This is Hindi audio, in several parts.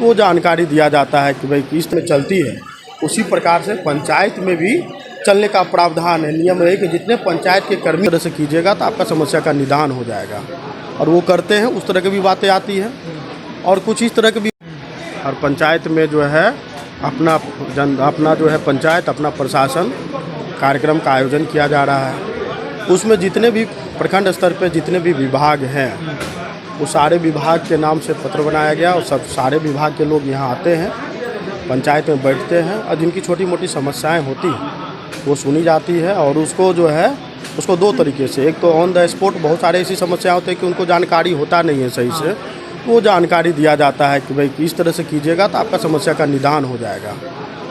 वो जानकारी दिया जाता है कि भाई किस्त में चलती है। उसी प्रकार से पंचायत में भी चलने का प्रावधान है। नियम है कि जितने पंचायत के कर्मी तरह से कीजिएगा तो आपका समस्या का निदान हो जाएगा, और वो करते हैं। उस तरह की भी बातें आती हैं और कुछ इस तरह के भी। और पंचायत में जो है अपना जो है पंचायत अपना प्रशासन कार्यक्रम का आयोजन किया जा रहा है। उसमें जितने भी प्रखंड स्तर पे जितने भी विभाग हैं वो सारे विभाग के नाम से पत्र बनाया गया, और सारे विभाग के लोग यहाँ आते हैं, पंचायत में बैठते हैं, और जिनकी छोटी मोटी समस्याएं होती हैं वो सुनी जाती है। और उसको जो है उसको दो तरीके से, एक तो ऑन द स्पॉट बहुत सारे ऐसी समस्या होती है कि उनको जानकारी होता नहीं है सही से, वो जानकारी दिया जाता है कि भाई किस तरह से कीजिएगा तो आपका समस्या का निदान हो जाएगा,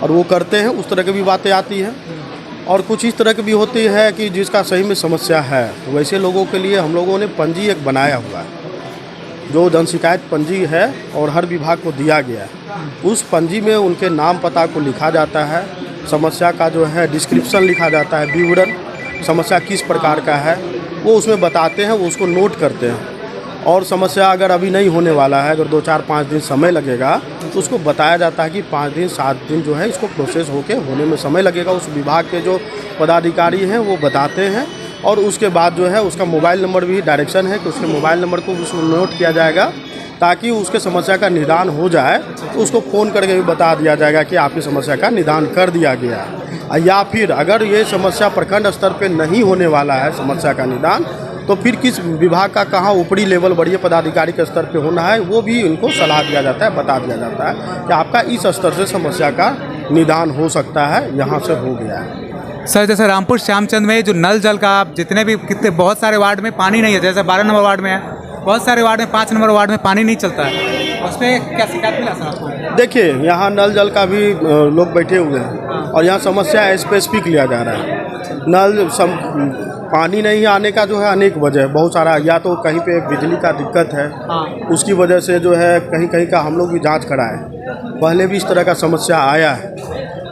और वो करते हैं। उस तरह की भी बातें आती हैं और कुछ इस तरह की भी होती है कि जिसका सही में समस्या है, तो वैसे लोगों के लिए हम लोगों ने पंजी एक बनाया हुआ है, जो जन शिकायत पंजी है और हर विभाग को दिया गया है। उस पंजी में उनके नाम पता को लिखा जाता है, समस्या का जो है डिस्क्रिप्शन लिखा जाता है, विवरण, समस्या किस प्रकार का है वो उसमें बताते हैं, वो उसको नोट करते हैं। और समस्या अगर अभी नहीं होने वाला है, अगर 2, 4, 5 दिन समय लगेगा तो उसको बताया जाता है कि 5 दिन 7 दिन जो है इसको प्रोसेस होने में समय लगेगा। उस विभाग के जो पदाधिकारी हैं वो बताते हैं, और उसके बाद जो है उसका मोबाइल नंबर भी डायरेक्शन है कि उसके मोबाइल नंबर को उसमें नोट किया जाएगा, ताकि उसके समस्या का निदान हो जाए तो उसको फ़ोन करके भी बता दिया जाएगा कि आपकी समस्या का निदान कर दिया गया है। या फिर अगर ये समस्या प्रखंड स्तर पे नहीं होने वाला है समस्या का निदान, तो फिर किस विभाग का कहाँ ऊपरी लेवल बड़े पदाधिकारी के स्तर पे होना है वो भी इनको सलाह दिया जाता है, बता दिया जाता है कि आपका इस स्तर से समस्या का निदान हो सकता है, यहाँ से हो गया है। सर जैसे रामपुर श्यामचंद में जो नल जल का जितने भी कितने बहुत सारे वार्ड में पानी नहीं है, जैसे 12 नंबर वार्ड में है, बहुत सारे वार्ड में 5 नंबर वार्ड में पानी नहीं चलता है, उस पर क्या शिकायत मिला सर आपको? देखिए यहाँ नल जल का भी लोग बैठे हुए हैं और यहाँ समस्या स्पेसिफिक लिया जा रहा है। पानी नहीं आने का जो है अनेक वजह, बहुत सारा, या तो कहीं पे बिजली का दिक्कत है, उसकी वजह से जो है कहीं कहीं का हम लोग भी जांच कराए। पहले भी इस तरह का समस्या आया है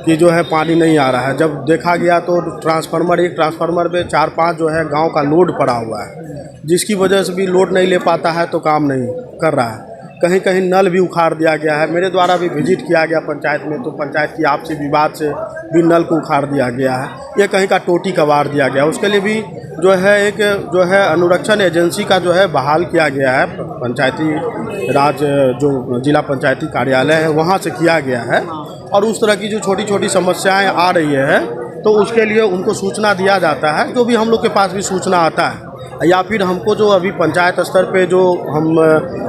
कि जो है पानी नहीं आ रहा है। जब देखा गया तो एक ट्रांसफार्मर पे 4-5 जो है गांव का लोड पड़ा हुआ है, जिसकी वजह से भी लोड नहीं ले पाता है तो काम नहीं कर रहा है। कहीं कहीं नल भी उखाड़ दिया गया है। मेरे द्वारा भी विजिट किया गया पंचायत में, तो पंचायत की आपसी विवाद से भी नल को उखाड़ दिया गया है। ये कहीं का टोटी कबाड़ दिया गया, उसके लिए भी जो है एक जो है अनुरक्षण एजेंसी का जो है बहाल किया गया है। पंचायती राज जो जिला पंचायती कार्यालय है वहाँ से किया गया है। और उस तरह की जो छोटी छोटी समस्याएं आ रही है तो उसके लिए उनको सूचना दिया जाता है, जो भी हम लोग के पास भी सूचना आता है, या फिर हमको जो अभी पंचायत स्तर पे जो हम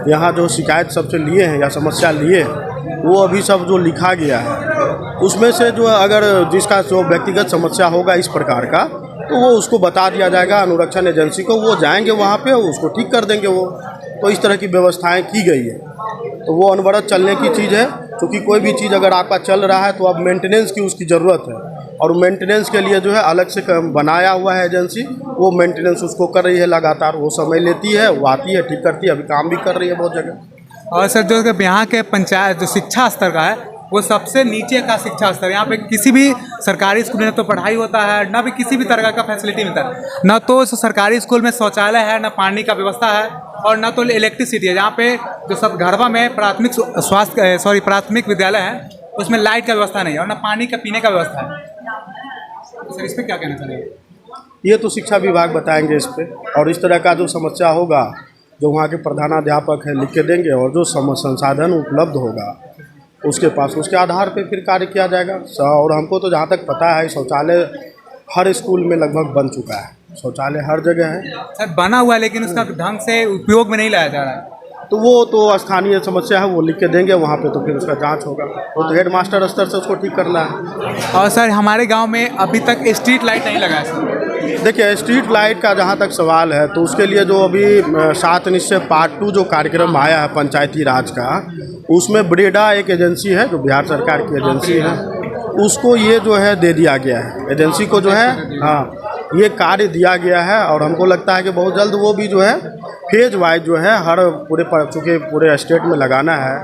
यहाँ जो शिकायत सबसे लिए हैं या समस्या लिए हैं वो अभी सब जो लिखा गया है उसमें से जो अगर जिसका जो व्यक्तिगत समस्या होगा इस प्रकार का, तो वो उसको बता दिया जाएगा अनुरक्षण एजेंसी को, वो जाएंगे वहाँ पे उसको ठीक कर देंगे वो। तो इस तरह की व्यवस्थाएं की गई है, तो वो अनवरत चलने की चीज़ है। क्योंकि कोई भी चीज़ अगर आपका चल रहा है तो अब मेंटेनेंस की उसकी ज़रूरत है, और मेंटेनेंस के लिए जो है अलग से बनाया हुआ है एजेंसी, वो मेंटेनेंस उसको कर रही है लगातार। वो समय लेती है, वो आती है, ठीक करती है, अभी काम भी कर रही है बहुत जगह। और सर जो यहाँ के पंचायत जो शिक्षा स्तर का है वो सबसे नीचे का शिक्षा स्तर, यहाँ पे किसी भी सरकारी स्कूल में न तो पढ़ाई होता है, ना भी किसी भी तरह का फैसिलिटी मिलता है, ना तो सरकारी स्कूल में शौचालय है, ना पानी का व्यवस्था है, और ना तो इलेक्ट्रिसिटी है। यहाँ पे जो सब घरवा में प्राथमिक विद्यालय है उसमें लाइट का व्यवस्था नहीं है, और ना पानी का पीने का व्यवस्था है। तो सर इस पर क्या कहना चाहिए? ये तो शिक्षा विभाग बताएंगे इस पर, और इस तरह का जो समस्या होगा जो वहाँ के प्रधानाध्यापक है लिख के देंगे, और जो संसाधन उपलब्ध होगा उसके पास उसके आधार पे फिर कार्य किया जाएगा। और हमको तो जहाँ तक पता है शौचालय हर स्कूल में लगभग बन चुका है, शौचालय हर जगह है। सर बना हुआ है लेकिन उसका ढंग से उपयोग में नहीं लाया जा रहा है, तो वो तो स्थानीय समस्या है, वो लिख के देंगे वहाँ पे, तो फिर उसका जांच होगा। वो तो हेडमास्टर स्तर से उसको ठीक करना है। और सर हमारे गांव में अभी तक स्ट्रीट लाइट नहीं लगा है सर। देखिए स्ट्रीट लाइट का जहाँ तक सवाल है तो उसके लिए जो अभी 7 निश्चय पार्ट 2 जो कार्यक्रम आया है पंचायती राज का, उसमें ब्रेडा एक एजेंसी है जो बिहार सरकार की एजेंसी है, उसको ये जो है दे दिया गया है एजेंसी को, जो है हाँ ये कार्य दिया गया है। और हमको लगता है कि बहुत जल्द वो भी जो है फेज वाइज जो है हर चूँकि पूरे स्टेट में लगाना है,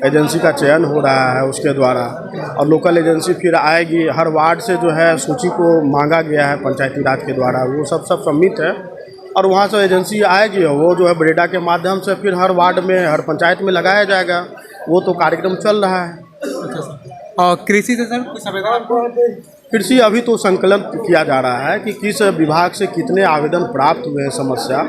एजेंसी का चयन हो रहा है उसके द्वारा, और लोकल एजेंसी फिर आएगी। हर वार्ड से जो है सूची को मांगा गया है पंचायती राज के द्वारा, वो सब सबमिट है, और वहाँ से एजेंसी आएगी, वो जो है ब्रेडा के माध्यम से फिर हर वार्ड में हर पंचायत में लगाया जाएगा। वो तो कार्यक्रम चल रहा है। अच्छा सर, और कृषि से सर कुछ आवेदन आपको? कृषि अभी तो संकलन किया जा रहा है कि किस विभाग से कितने आवेदन प्राप्त हुए हैं समस्या,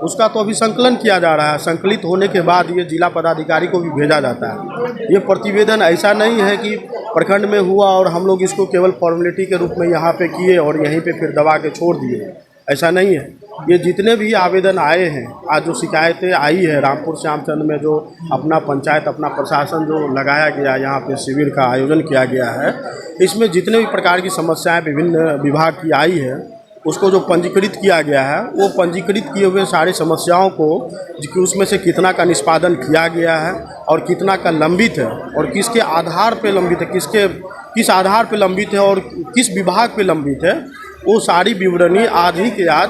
उसका तो अभी संकलन किया जा रहा है। संकलित होने के बाद ये जिला पदाधिकारी को भी भेजा जाता है। ये प्रतिवेदन ऐसा नहीं है कि प्रखंड में हुआ और हम लोग इसको केवल फॉर्मेलिटी के रूप में यहाँ पे किए और यहीं पे फिर दबा के छोड़ दिए, ऐसा नहीं है। ये जितने भी आवेदन आए हैं, आज जो शिकायतें आई है रामपुर श्यामचंद में, जो अपना पंचायत अपना प्रशासन जो लगाया गया, यहाँ पे शिविर का आयोजन किया गया है, इसमें जितने भी प्रकार की समस्याएं विभिन्न विभाग की आई है, उसको जो पंजीकृत किया गया है, वो पंजीकृत किए हुए सारी समस्याओं को उसमें से कितना का निष्पादन किया गया है और कितना का लंबित है और किसके आधार पे लंबित है, किस आधार पे लंबित है और किस विभाग पे लंबित है, वो सारी विवरणी आज ही के आज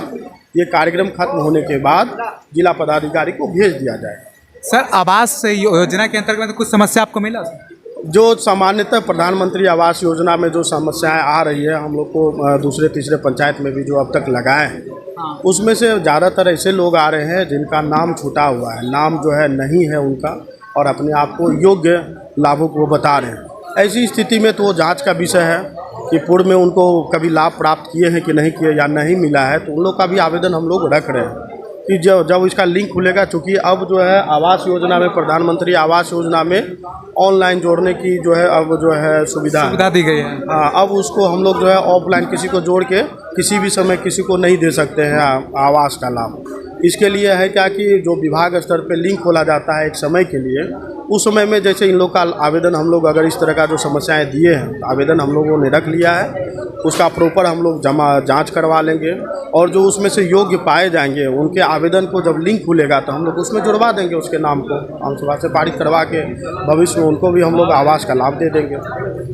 ये कार्यक्रम खत्म होने के बाद जिला पदाधिकारी को भेज दिया जाएगा। सर आवास योजना के अंतर्गत कुछ समस्या आपको मिला सर? जो सामान्यतः प्रधानमंत्री आवास योजना में जो समस्याएं आ रही है, हम लोग को दूसरे तीसरे पंचायत में भी जो अब तक लगाए हैं, उसमें से ज़्यादातर ऐसे लोग आ रहे हैं जिनका नाम छूटा हुआ है, नाम जो है नहीं है उनका, और अपने आप को योग्य लाभुक वो बता रहे हैं। ऐसी स्थिति में तो जांच का विषय है कि पूर्व में उनको कभी लाभ प्राप्त किए हैं कि नहीं किए या नहीं मिला है, तो उन लोग का भी आवेदन हम लोग रख रहे हैं कि जब इसका लिंक खुलेगा, चूँकि अब जो है आवास योजना में, प्रधानमंत्री आवास योजना में ऑनलाइन जोड़ने की जो है अब जो है सुविधा दी गई है। हाँ, अब उसको हम लोग जो है ऑफलाइन किसी को जोड़ के किसी भी समय किसी को नहीं दे सकते हैं आवास का लाभ। इसके लिए है क्या कि जो विभाग स्तर पे लिंक खोला जाता है एक समय के लिए, उस समय में जैसे इन लोग का आवेदन हम लोग अगर इस तरह का जो समस्याएं दिए हैं, आवेदन हम लोगों ने रख लिया है, उसका प्रॉपर हम लोग जांच करवा लेंगे और जो उसमें से योग्य पाए जाएंगे उनके आवेदन को जब लिंक खुलेगा तो हम लोग उसमें जुड़वा देंगे उसके नाम को, हम सभा से पारित करवा के भविष्य में उनको भी हम लोग आवास का लाभ दे देंगे।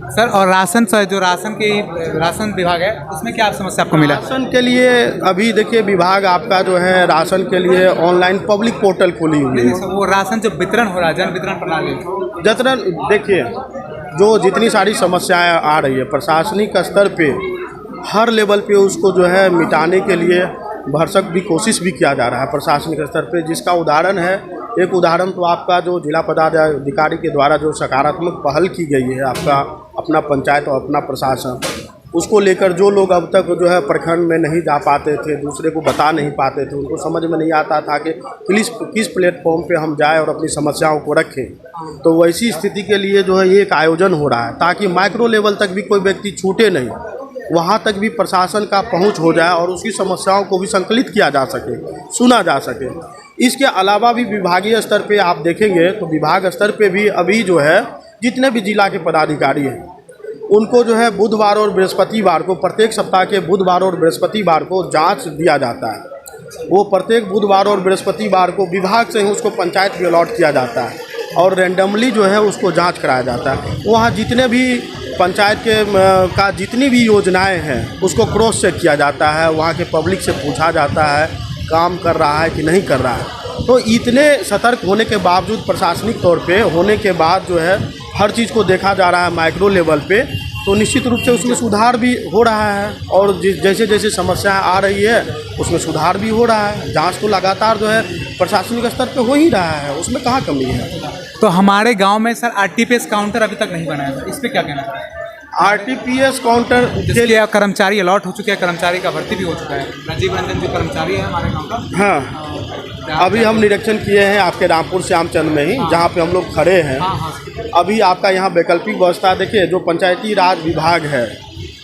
सर और राशन सर, जो राशन विभाग है, उसमें क्या समस्या आपको मिला? राशन के लिए अभी देखिए विभाग आपका जो है राशन के लिए ऑनलाइन पब्लिक पोर्टल खोली हुई है। वो राशन जो वितरण हो रहा है, जन वितरण प्रणाली, देखिए जो जितनी सारी समस्याएं आ रही है प्रशासनिक स्तर पे हर लेवल पे उसको जो है मिटाने के लिए भरसक भी कोशिश भी किया जा रहा है प्रशासनिक स्तर पे, जिसका उदाहरण है, एक उदाहरण तो आपका जो जिला पदाधिकारी के द्वारा जो सकारात्मक पहल की गई है, आपका अपना पंचायत और अपना प्रशासन, उसको लेकर जो लोग अब तक जो है प्रखंड में नहीं जा पाते थे, दूसरे को बता नहीं पाते थे, उनको समझ में नहीं आता था कि किस प्लेटफॉर्म पे हम जाएं और अपनी समस्याओं को रखें, तो वैसी स्थिति के लिए जो है ये एक आयोजन हो रहा है ताकि माइक्रो लेवल तक भी कोई व्यक्ति छूटे नहीं, वहाँ तक भी प्रशासन का पहुँच हो जाए और उसकी समस्याओं को भी संकलित किया जा सके, सुना जा सके। इसके अलावा भी विभागीय स्तर पे आप देखेंगे तो विभाग स्तर पे भी अभी जो है जितने भी जिला के पदाधिकारी हैं उनको जो है बुधवार और बृहस्पतिवार को, प्रत्येक सप्ताह के बुधवार और बृहस्पतिवार को जांच दिया जाता है। वो प्रत्येक बुधवार और बृहस्पतिवार को विभाग से ही उसको पंचायत में अलॉट किया जाता है और रैंडमली जो है उसको जांच कराया जाता है। वहाँ जितने भी पंचायत के का जितनी भी योजनाएं हैं उसको क्रॉस चेक किया जाता है, वहाँ के पब्लिक से पूछा जाता है काम कर रहा है कि नहीं कर रहा है। तो इतने सतर्क होने के बावजूद प्रशासनिक तौर पे होने के बाद जो है हर चीज़ को देखा जा रहा है माइक्रो लेवल पे, तो निश्चित रूप से उसमें सुधार भी हो रहा है और जैसे जैसे समस्याएं आ रही है उसमें सुधार भी हो रहा है। जांच तो लगातार जो है प्रशासनिक स्तर पे हो ही रहा है, उसमें कहाँ कमी है। तो हमारे गांव में सर आरटीपीएस काउंटर अभी तक नहीं बनाया है, इस पर क्या कहना है? आरटीपीएस काउंटर जिसके लिए कर्मचारी अलॉट हो चुके हैं, कर्मचारी का भर्ती भी हो चुका है। राजीव रंजन जो कर्मचारी है हमारे गाँव का, हाँ, अभी हम निरीक्षण किए हैं आपके रामपुर श्यामचंद में ही, जहाँ पे हम लोग खड़े हैं। अभी आपका यहाँ वैकल्पिक व्यवस्था देखिए, जो पंचायती राज विभाग है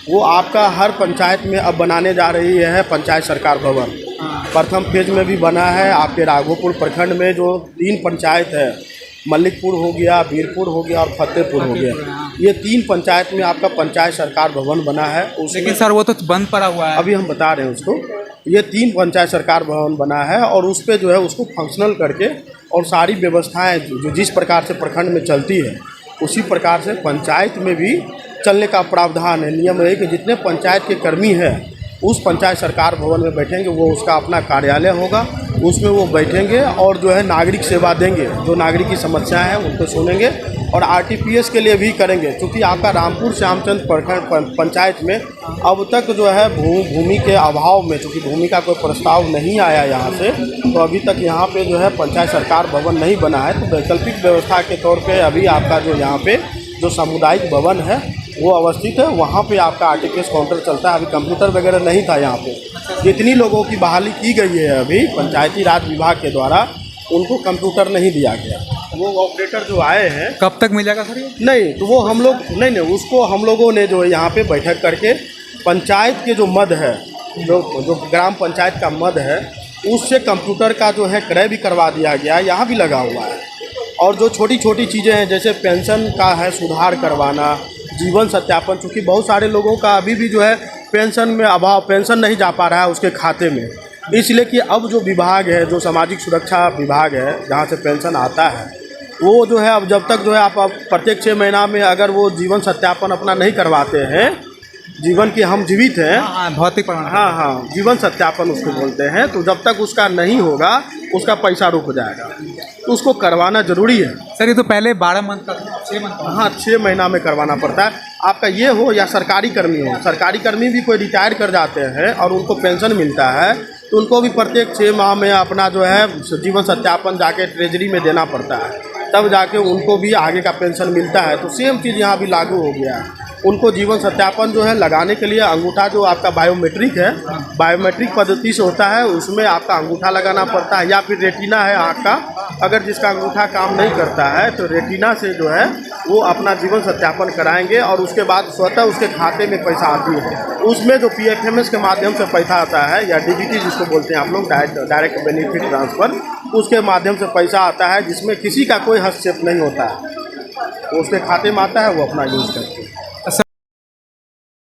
वो आपका हर पंचायत में अब बनाने जा रही है पंचायत सरकार भवन। प्रथम फेज में भी बना है आपके राघोपुर प्रखंड में, जो 3 पंचायत है, मल्लिकपुर हो गया, बीरपुर हो गया और फतेहपुर हो गया, ये 3 पंचायत में आपका पंचायत सरकार भवन बना है। लेकिन सर वो तो बंद पड़ा हुआ है, अभी हम बता रहे हैं उसको, ये 3 पंचायत सरकार भवन बना है और उस पर जो है उसको फंक्शनल करके और सारी व्यवस्थाएं जो जिस प्रकार से प्रखंड में चलती है उसी प्रकार से पंचायत में भी चलने का प्रावधान है। नियम है कि जितने पंचायत के कर्मी हैं उस पंचायत सरकार भवन में बैठेंगे, वो उसका अपना कार्यालय होगा, उसमें वो बैठेंगे और जो है नागरिक सेवा देंगे, जो नागरिक की समस्याएं हैं उनको सुनेंगे और आरटीपीएस के लिए भी करेंगे, क्योंकि आपका रामपुर श्यामचंद प्रखंड पंचायत में अब तक जो है भूमि के अभाव में, चूँकि भूमि का कोई प्रस्ताव नहीं आया यहाँ से, तो अभी तक यहाँ पे जो है पंचायत सरकार भवन नहीं बना है। तो वैकल्पिक व्यवस्था के तौर पे अभी आपका जो यहाँ पे जो सामुदायिक भवन है वो अवस्थित है, वहाँ पे आपका आरटीपीएस काउंटर चलता है। अभी कंप्यूटर वगैरह नहीं था यहाँ पे। जितनी लोगों की बहाली की गई है अभी पंचायती राज विभाग के द्वारा, उनको कंप्यूटर नहीं दिया गया। वो ऑपरेटर जो आए हैं, कब तक मिल जाएगा सर ये? नहीं तो वो हम लोग नहीं, उसको हम लोगों ने जो यहाँ पे बैठक करके पंचायत के जो मद है, जो ग्राम पंचायत का मद है, उससे कंप्यूटर का जो है क्रय भी करवा दिया गया है, यहाँ भी लगा हुआ है। और जो छोटी छोटी चीज़ें हैं जैसे पेंशन का है सुधार करवाना, जीवन सत्यापन, चूँकि बहुत सारे लोगों का अभी भी जो है पेंशन में अभाव, पेंशन नहीं जा पा रहा है उसके खाते में, इसलिए कि अब जो विभाग है, जो सामाजिक सुरक्षा विभाग है जहाँ से पेंशन आता है, वो जो है अब जब तक जो है आप प्रत्येक 6 महीना में अगर वो जीवन सत्यापन अपना नहीं करवाते हैं, जीवन की हम जीवित हैं, भौतिक प्रमाण, हाँ जीवन सत्यापन उसको बोलते हैं, तो जब तक उसका नहीं होगा उसका पैसा रुक जाएगा, तो उसको करवाना ज़रूरी है। सर ये तो पहले 12 मंथ का, 6 मंथ का, हाँ 6 महीना में करवाना पड़ता है। आपका ये हो या सरकारी कर्मी हो, सरकारी कर्मी भी कोई रिटायर कर जाते हैं और उनको पेंशन मिलता है, तो उनको भी प्रत्येक 6 माह में अपना जो है जीवन सत्यापन जाके ट्रेजरी में देना पड़ता है, तब जाके उनको भी आगे का पेंशन मिलता है। तो सेम चीज़ यहाँ भी लागू हो गया है। उनको जीवन सत्यापन जो है लगाने के लिए अंगूठा जो आपका बायोमेट्रिक है, बायोमेट्रिक पद्धति से होता है, उसमें आपका अंगूठा लगाना पड़ता है, या फिर रेटिना है आँख का, अगर जिसका अंगूठा काम नहीं करता है तो रेटिना से जो है वो अपना जीवन सत्यापन कराएंगे और उसके बाद स्वतः उसके खाते में पैसा आती है। उसमें जो पीएफएमएस के माध्यम से पैसा आता है, या डीबीटी जिसको बोलते हैं आप लोग, डायरेक्ट बेनिफिट ट्रांसफ़र, उसके माध्यम से पैसा आता है, जिसमें किसी का कोई हस्तक्षेप नहीं होता है, वो उसके खाते में आता है, वो अपना यूज़ करता है।